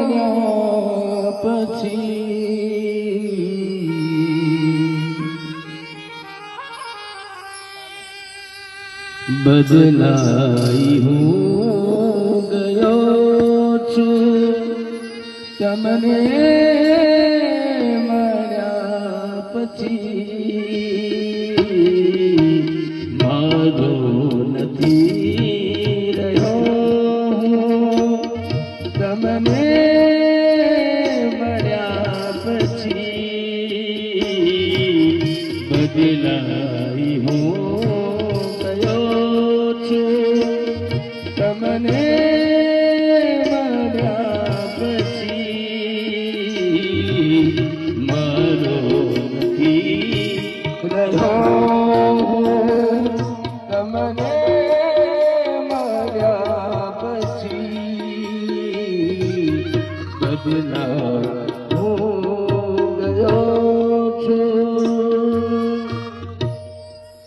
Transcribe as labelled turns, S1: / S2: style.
S1: મર્યા પછી બદલાઈ હું ગયો છું તમને મર્યા પછી મારો નથી રહ્યો તમને મર્યા પછી બદલાઈ હું તમને મર્યા પછી મારો નથી રહ્યો તમને મર્યા પછી બદલા હું ગયો છું